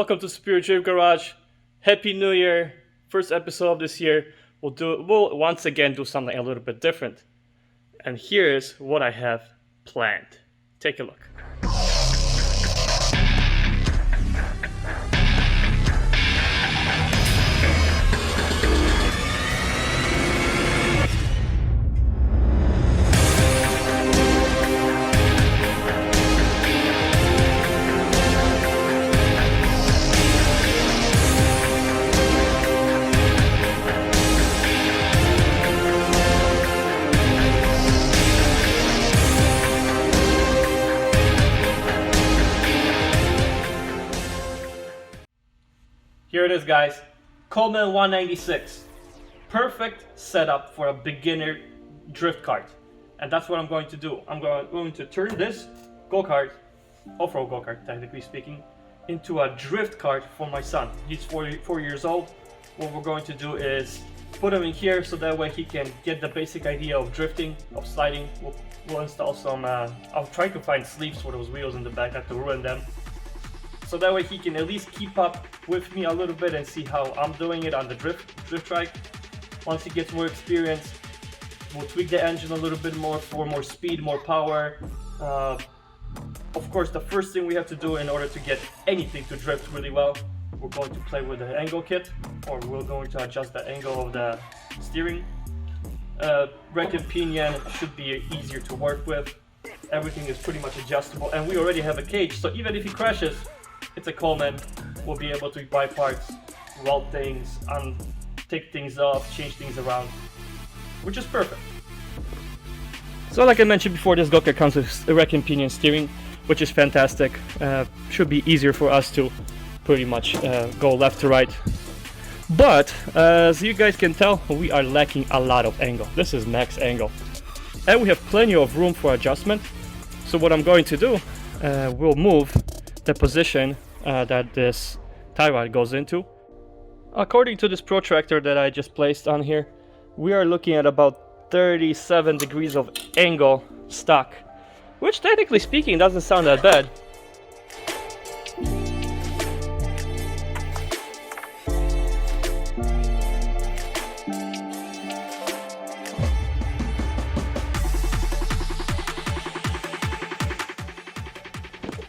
Welcome to Superior Drift Garage. Happy New Year. First episode of this year. We'll once again do something a little bit different. And here is what I have planned. Take a look. Here it is, guys. Coleman KT196. Perfect setup for a beginner drift kart. And that's what I'm going to do. I'm going to turn this go-kart, off-road go-kart technically speaking, into a drift kart for my son. He's 4 years old. What we're going to do is put him in here so that way he can get the basic idea of drifting, of sliding. We'll install some, I'll try to find sleeves for those wheels in the back, not to ruin them. So that way he can at least keep up with me a little bit and see how I'm doing it on the drift track. Once he gets more experience, we'll tweak the engine a little bit more for more speed, more power. Of course, the first thing we have to do in order to get anything to drift really well, we're going to play with the angle kit, or we're going to adjust the angle of the steering. Rack and pinion should be easier to work with. Everything is pretty much adjustable, and we already have a cage, so even if he crashes, it's a Coleman. We'll be able to buy parts, weld things, take things off, change things around, which is perfect. So like I mentioned before, this go-kart comes with a rack and pinion steering, which is fantastic. Should be easier for us to pretty much go left to right. But as you guys can tell, we are lacking a lot of angle. This is max angle. And we have plenty of room for adjustment. So what I'm going to do, we'll move the position that this tie rod goes into. According to this protractor that I just placed on here, we are looking at about 37 degrees of angle stock, which technically speaking doesn't sound that bad.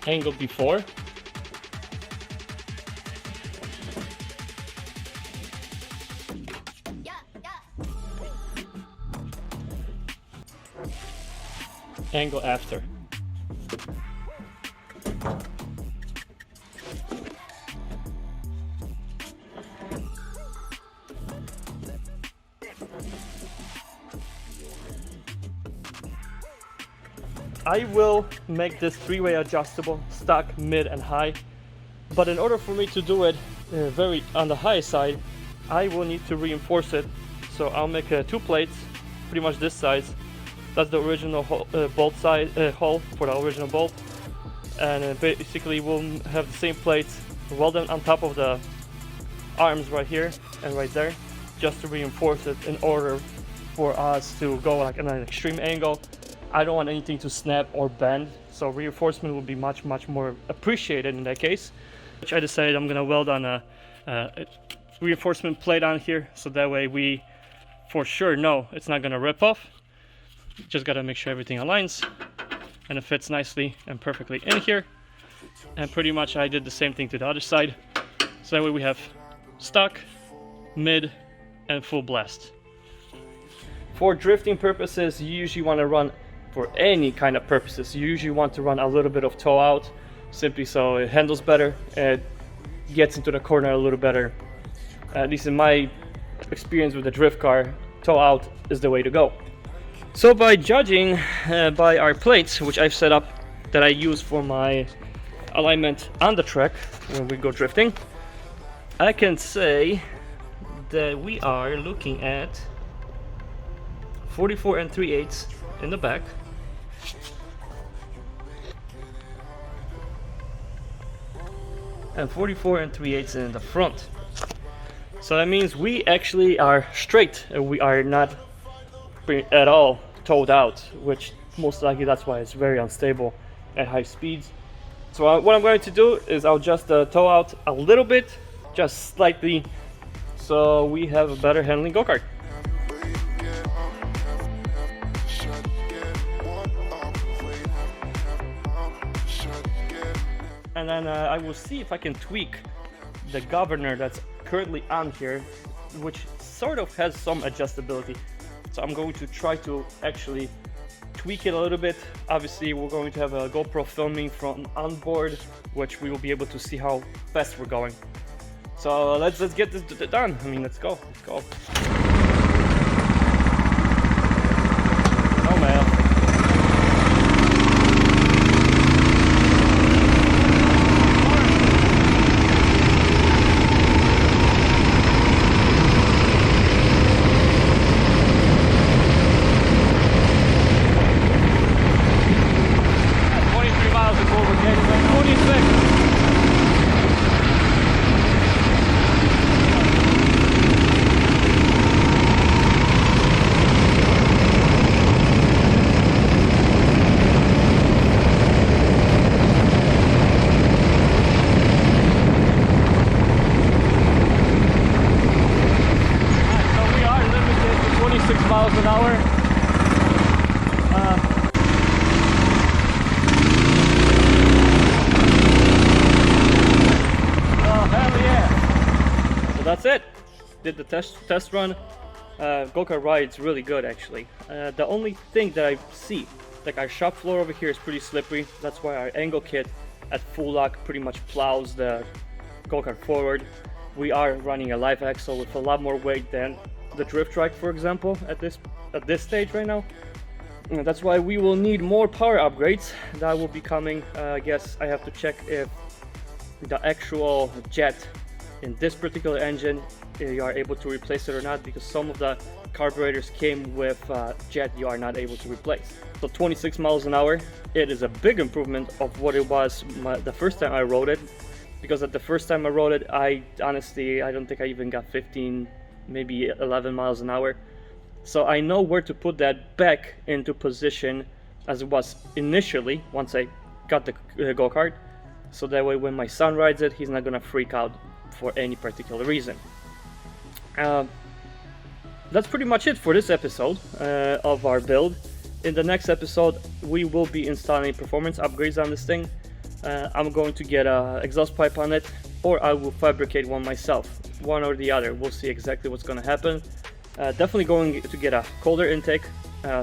Angle before. Angle after. I will make this three-way adjustable, stock, mid and high, but in order for me to do it very on the high side, I will need to reinforce it. So I'll make two plates, pretty much this size. That's the original bolt size hole for the original bolt, and basically we'll have the same plates welded on top of the arms right here and right there, just to reinforce it in order for us to go like at an extreme angle. I don't want anything to snap or bend, so reinforcement will be much more appreciated in that case. Which I decided I'm gonna weld on a reinforcement plate on here, so that way we for sure know it's not gonna rip off. Just gotta make sure everything aligns and it fits nicely and perfectly in here. And pretty much I did the same thing to the other side, so that way we have stock, mid, and full blast. For drifting purposes, you usually want to run, for any kind of purposes, you usually want to run a little bit of toe out, simply so it handles better, it gets into the corner a little better. At least in my experience with the drift car, toe out is the way to go. So by judging by our plates, which I've set up that I use for my alignment on the track when we go drifting, I can say that we are looking at 44 3/8 in the back, and 44 3/8 in the front. So that means we actually are straight, and we are not at all towed out, which most likely that's why it's very unstable at high speeds. So what I'm going to do is I'll just tow out a little bit, just slightly, so we have a better handling go-kart. And then I will see if I can tweak the governor that's currently on here, which sort of has some adjustability. So I'm going to try to actually tweak it a little bit. Obviously we're going to have a GoPro filming from on board, which we will be able to see how fast we're going. So let's get this done. I mean, let's go. Oh man. Miles an hour. Oh hell yeah! So that's it. Did the test run. Go-kart ride's really good actually. The only thing that I see, like our shop floor over here is pretty slippery. That's why our angle kit at full lock pretty much plows the go-kart forward. We are running a live axle with a lot more weight than the drift track, for example, at this stage right now. And that's why we will need more power upgrades. That will be coming. I guess I have to check if the actual jet in this particular engine, you are able to replace it or not, because some of the carburetors came with jet you are not able to replace. So 26 miles an hour, it is a big improvement of what it was the first time I rode it, because at the first time I rode it, I don't think I even got 15, maybe 11 miles an hour. So I know where to put that back into position as it was initially once I got the go-kart, so that way when my son rides it, he's not gonna freak out for any particular reason. That's pretty much it for this episode of our build. In the next episode we will be installing performance upgrades on this thing. I'm going to get an exhaust pipe on it, or I will fabricate one myself. One or the other. We'll see exactly what's going to happen. Definitely going to get a colder intake,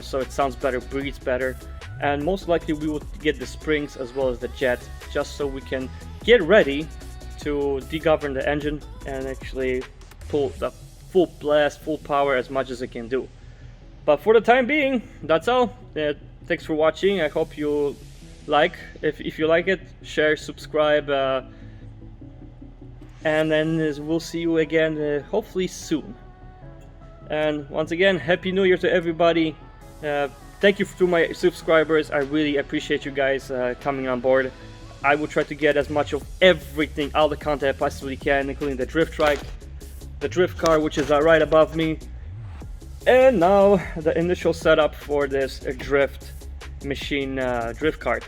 so it sounds better, breathes better, and most likely we will get the springs as well as the jet, just so we can get ready to degovern the engine and actually pull the full blast, full power as much as it can do. But for the time being, that's all. Thanks for watching. I hope you like. If you like it, share, subscribe, and then we'll see you again hopefully soon. And once again, Happy New Year to everybody. Thank you to my subscribers. I really appreciate you guys coming on board. I will try to get as much of everything, all the content I possibly can, including the drift track, the drift car, which is right above me, and now the initial setup for this drift machine, drift kart,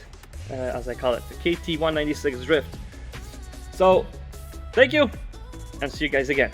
as I call it, the KT196 drift. So thank you, and see you guys again.